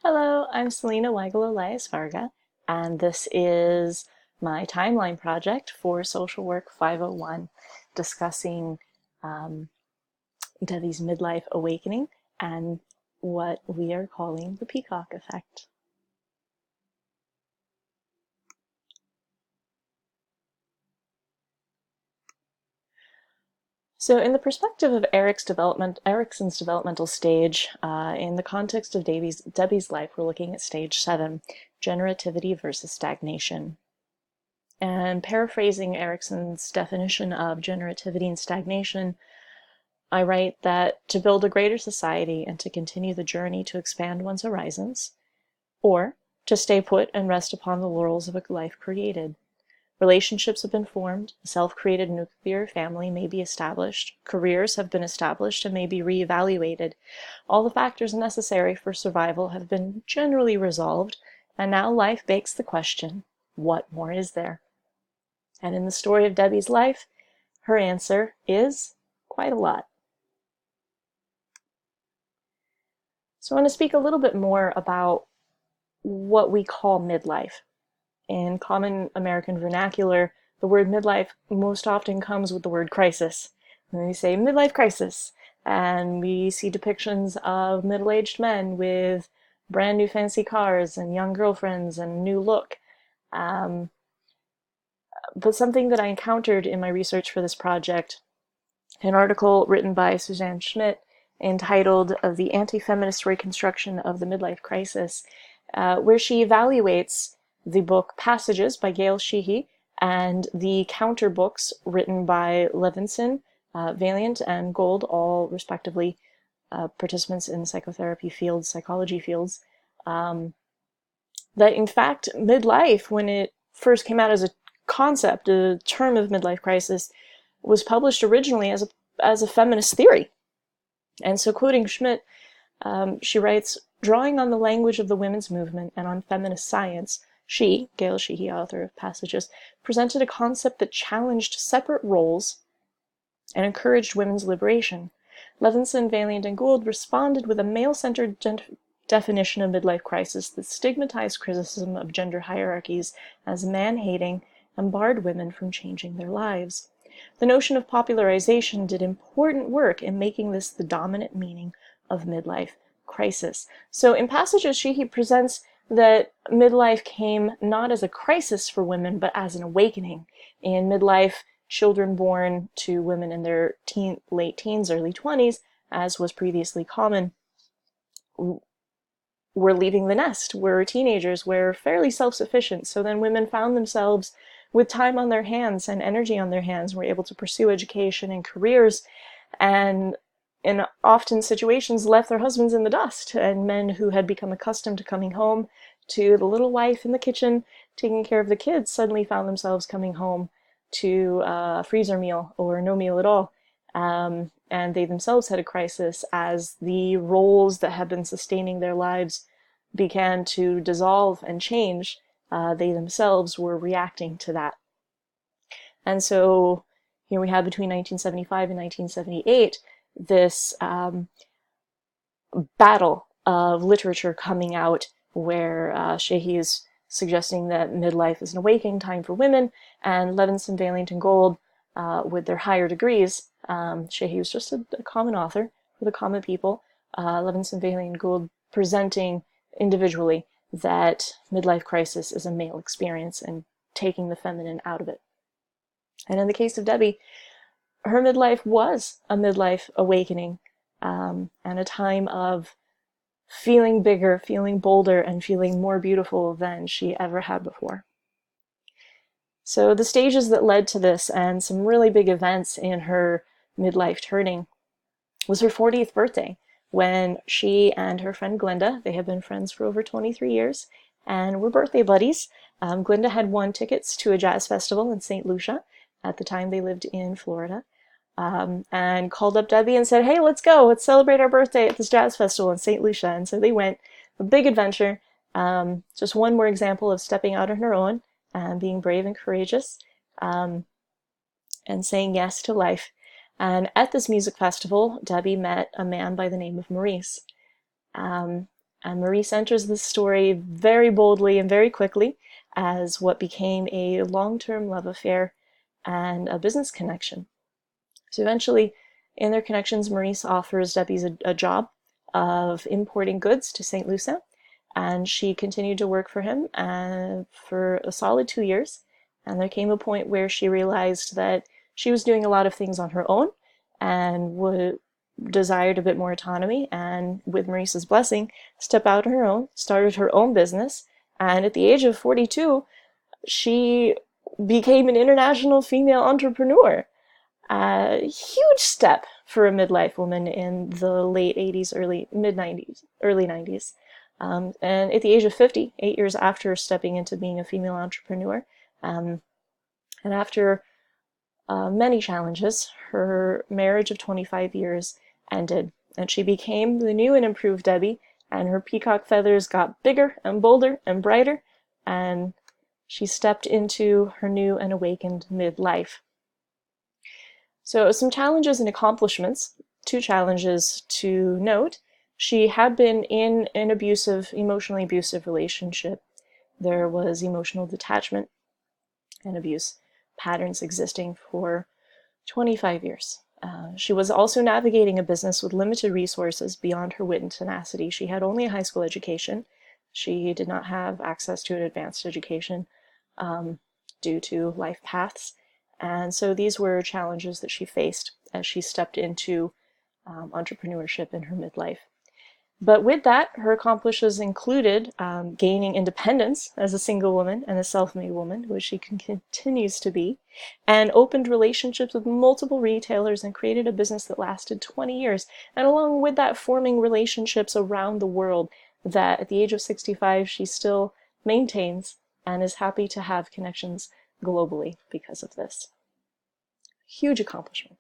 Hello, I'm Selena Weigel Elias Varga, and this is my timeline project for Social Work 501, discussing um, Debbie's midlife awakening and what we are calling the peacock effect. So, in the perspective of Erikson's developmental stage, in the context of Debbie's life, we're looking at stage 7, generativity versus stagnation. And paraphrasing Erikson's definition of generativity and stagnation, I write that to build a greater society and to continue the journey to expand one's horizons, or to stay put and rest upon the laurels of a life created. Relationships have been formed, a self-created nuclear family may be established, careers have been established and may be reevaluated. All the factors necessary for survival have been generally resolved, and now life begs the question, what more is there? And in the story of Debbie's life, her answer is quite a lot. So I want to speak a little bit more about what we call midlife. In common American vernacular, the word midlife most often comes with the word crisis. And we say midlife crisis, and we see depictions of middle-aged men with brand new fancy cars and young girlfriends and new look. But something that I encountered in my research for this project, an article written by Suzanne Schmidt entitled The Anti-Feminist Reconstruction of the Midlife Crisis, where she evaluates the book Passages by Gail Sheehy and the counter books written by Levinson, Valiant, and Gold, all respectively participants in psychotherapy fields, psychology fields, that in fact midlife, when it first came out as a concept, a term of midlife crisis, was published originally as a feminist theory. And so, quoting Schmidt, she writes, drawing on the language of the women's movement and on feminist science, she, Gail Sheehy, author of Passages, presented a concept that challenged separate roles and encouraged women's liberation. Levinson, Valiant, and Gould responded with a male-centered definition of midlife crisis that stigmatized criticism of gender hierarchies as man-hating and barred women from changing their lives. The notion of popularization did important work in making this the dominant meaning of midlife crisis. So in Passages, she presents that midlife came not as a crisis for women, but as an awakening. In midlife, children born to women in their late teens, early 20s, as was previously common, were leaving the nest, were teenagers, were fairly self-sufficient. So then women found themselves with time on their hands and energy on their hands, were able to pursue education and careers, and in often situations left their husbands in the dust. And men who had become accustomed to coming home to the little wife in the kitchen taking care of the kids suddenly found themselves coming home to a freezer meal or no meal at all. And they themselves had a crisis as the roles that had been sustaining their lives began to dissolve and change. They themselves were reacting to that. And so here we have between 1975 and 1978 this battle of literature coming out where Sheehy is suggesting that midlife is an awakening time for women, and Levinson, Valiant, and Gould, with their higher degrees, Sheehy was just a common author for the common people, Levinson, Valiant, and Gould presenting individually that midlife crisis is a male experience and taking the feminine out of it. And in the case of Debbie, her midlife was a midlife awakening, and a time of feeling bigger, feeling bolder, and feeling more beautiful than she ever had before. So the stages that led to this and some really big events in her midlife turning was her 40th birthday, when she and her friend Glinda, they have been friends for over 23 years, and were birthday buddies. Glinda had won tickets to a jazz festival in St. Lucia. At the time they lived in Florida, and called up Debbie and said, hey, let's go, let's celebrate our birthday at this jazz festival in St. Lucia. And so they went, a big adventure, just one more example of stepping out on her own and being brave and courageous, and saying yes to life. And at this music festival, Debbie met a man by the name of Maurice. And And Maurice enters this story very boldly and very quickly as what became a long-term love affair and a business connection. So eventually, in their connections, Maurice offers Debbie a job of importing goods to St. Lucia, and she continued to work for him for a solid 2 years. And there came a point where she realized that she was doing a lot of things on her own and desired a bit more autonomy, and with Maurice's blessing, stepped out on her own, started her own business, and at the age of 42, she became an international female entrepreneur. A huge step for a midlife woman in the late 80s, early 90s. And at the age of 50, 8 years after stepping into being a female entrepreneur, and after many challenges, her marriage of 25 years ended, and she became the new and improved Debbie, and her peacock feathers got bigger and bolder and brighter, and she stepped into her new and awakened midlife. So some challenges and accomplishments. 2 challenges to note. She had been in an emotionally abusive relationship. There was emotional detachment and abuse patterns existing for 25 years. She was also navigating a business with limited resources beyond her wit and tenacity. She had only a high school education. She did not have access to an advanced education due to life paths. And so these were challenges that she faced as she stepped into entrepreneurship in her midlife. But with that, her accomplishments included gaining independence as a single woman and a self-made woman, which she continues to be, and opened relationships with multiple retailers and created a business that lasted 20 years. And along with that, forming relationships around the world that at the age of 65, she still maintains and is happy to have connections globally because of this. Huge accomplishment.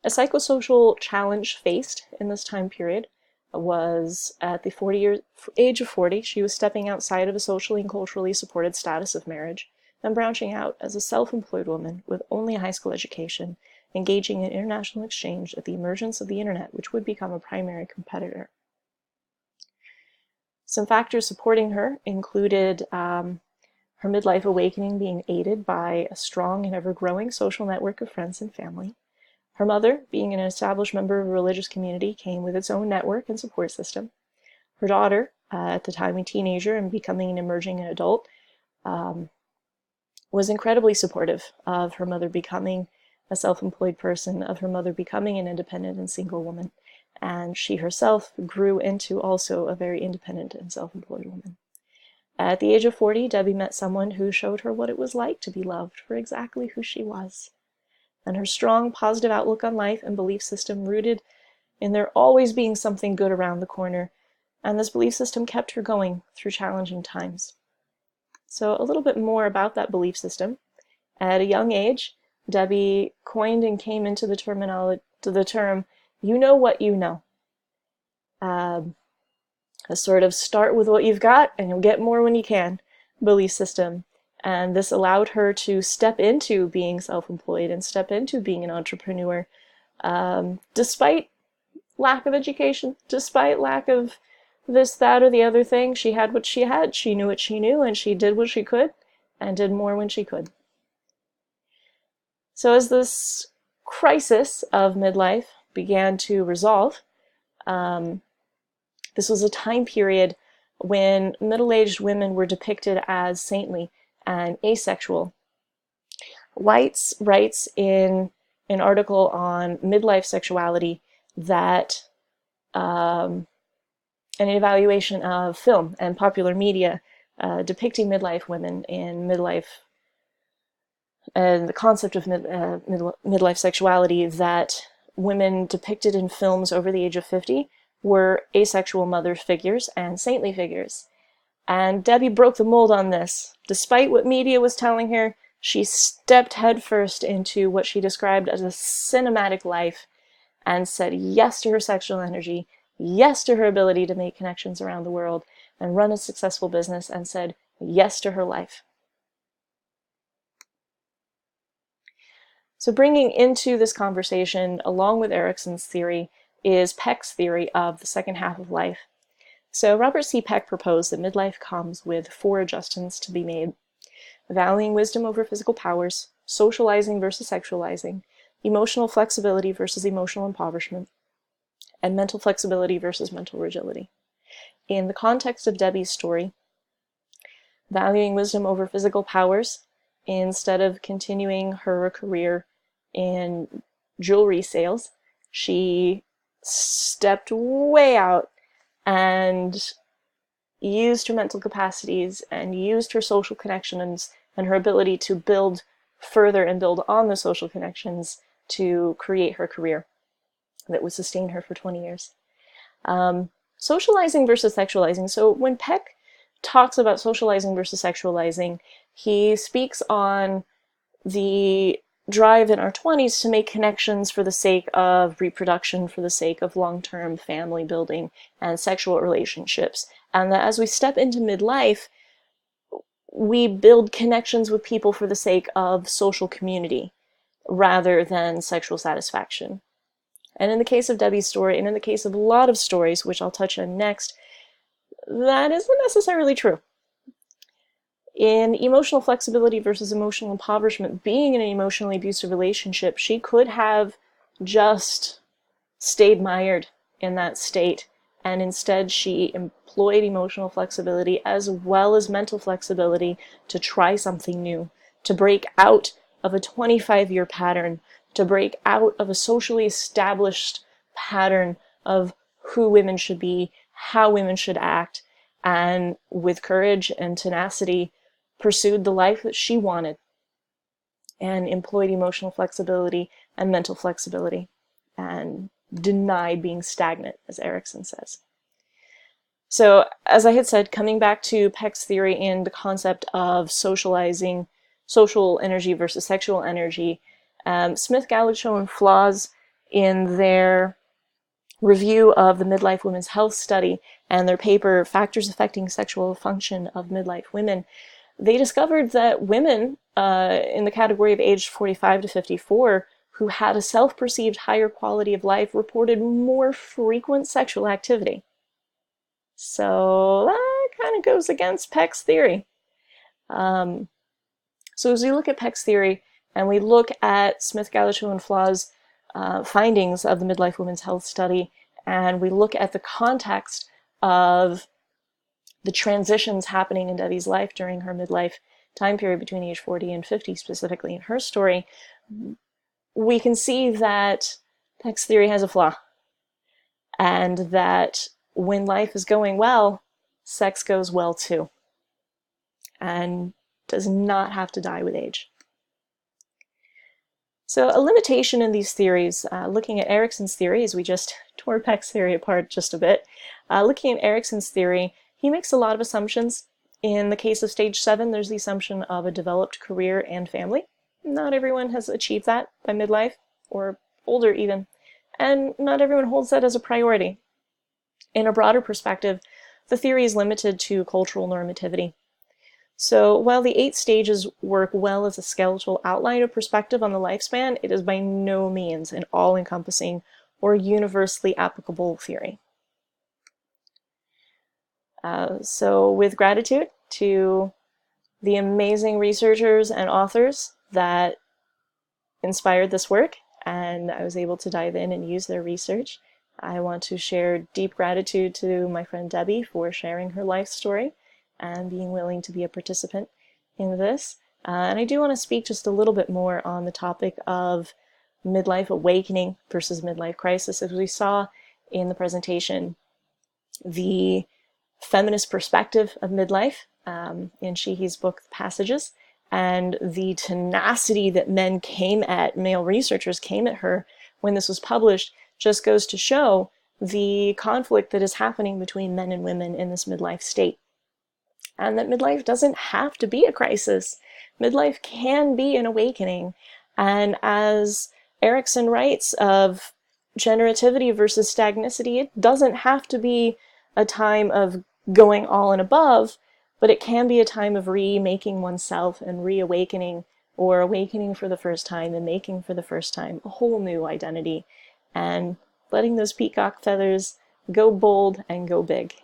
A psychosocial challenge faced in this time period was at the age of 40, she was stepping outside of a socially and culturally supported status of marriage and branching out as a self-employed woman with only a high school education, engaging in international exchange at the emergence of the internet, which would become a primary competitor. Some factors supporting her included her midlife awakening being aided by a strong and ever-growing social network of friends and family. Her mother, being an established member of a religious community, came with its own network and support system. Her daughter, at the time a teenager and becoming an emerging adult, was incredibly supportive of her mother becoming a self-employed person, of her mother becoming an independent and single woman. And she herself grew into also a very independent and self-employed woman. At the age of 40, Debbie met someone who showed her what it was like to be loved for exactly who she was. And her strong, positive outlook on life and belief system rooted in there always being something good around the corner. And this belief system kept her going through challenging times. So a little bit more about that belief system. At a young age, Debbie coined and came into the term, you know what you know. A sort of start with what you've got and you'll get more when you can belief system. And this allowed her to step into being self-employed and step into being an entrepreneur, despite lack of education, despite lack of this, that, or the other thing. She had what she had, she knew what she knew, and she did what she could, and did more when she could. So as this crisis of midlife began to resolve, this was a time period when middle-aged women were depicted as saintly and asexual. Weitz writes in an article on midlife sexuality that an evaluation of film and popular media depicting midlife women in midlife and the concept of midlife sexuality, that women depicted in films over the age of 50 were asexual mother figures and saintly figures. And Debbie broke the mold on this. Despite what media was telling her, she stepped headfirst into what she described as a cinematic life and said yes to her sexual energy, yes to her ability to make connections around the world and run a successful business, and said yes to her life. So bringing into this conversation, along with Erikson's theory, is Peck's theory of the second half of life. So Robert C. Peck proposed that midlife comes with 4 adjustments to be made: valuing wisdom over physical powers, socializing versus sexualizing, emotional flexibility versus emotional impoverishment, and mental flexibility versus mental rigidity. In the context of Debbie's story, valuing wisdom over physical powers, instead of continuing her career in jewelry sales, she stepped way out and used her mental capacities and used her social connections and her ability to build further and build on the social connections to create her career that would sustain her for 20 years. Socializing versus sexualizing. So when Peck talks about socializing versus sexualizing, he speaks on the drive in our 20s to make connections for the sake of reproduction, for the sake of long-term family building and sexual relationships. And that as we step into midlife, we build connections with people for the sake of social community rather than sexual satisfaction. And in the case of Debbie's story, and in the case of a lot of stories, which I'll touch on next, that isn't necessarily true. In emotional flexibility versus emotional impoverishment, being in an emotionally abusive relationship, she could have just stayed mired in that state, and instead she employed emotional flexibility as well as mental flexibility to try something new, to break out of a 25-year pattern, to break out of a socially established pattern of who women should be, how women should act, and with courage and tenacity pursued the life that she wanted and employed emotional flexibility and mental flexibility and denied being stagnant, as Erickson says. So, as I had said, coming back to Peck's theory and the concept of socializing, social energy versus sexual energy, Smith, Galicho, and Flaws, in their review of the Midlife Women's Health Study and their paper, Factors Affecting Sexual Function of Midlife Women, they discovered that women in the category of aged 45 to 54 who had a self-perceived higher quality of life reported more frequent sexual activity. So that kind of goes against Peck's theory. So as we look at Peck's theory and we look at Smith, Galicho, and Flaws' findings of the Midlife Women's Health Study, and we look at the context of the transitions happening in Debbie's life during her midlife time period between age 40 and 50, specifically in her story, we can see that Peck's theory has a flaw, and that when life is going well, sex goes well too, and does not have to die with age. So a limitation in these theories, looking at Erickson's theory, as we just tore Peck's theory apart just a bit, looking at Erickson's theory, he makes a lot of assumptions. In the case of stage 7, there's the assumption of a developed career and family. Not everyone has achieved that by midlife, or older even, and not everyone holds that as a priority. In a broader perspective, the theory is limited to cultural normativity. So while the 8 stages work well as a skeletal outline of perspective on the lifespan, it is by no means an all-encompassing or universally applicable theory. So with gratitude to the amazing researchers and authors that inspired this work, and I was able to dive in and use their research, I want to share deep gratitude to my friend Debbie for sharing her life story and being willing to be a participant in this. And I do want to speak just a little bit more on the topic of midlife awakening versus midlife crisis. As we saw in the presentation, the feminist perspective of midlife in Sheehy's book, Passages, and the tenacity that male researchers came at her when this was published, just goes to show the conflict that is happening between men and women in this midlife state. And that midlife doesn't have to be a crisis. Midlife can be an awakening. And as Erickson writes of generativity versus stagnicity, it doesn't have to be a time of going all and above, but it can be a time of remaking oneself and reawakening, or awakening for the first time and making for the first time a whole new identity, and letting those peacock feathers go bold and go big.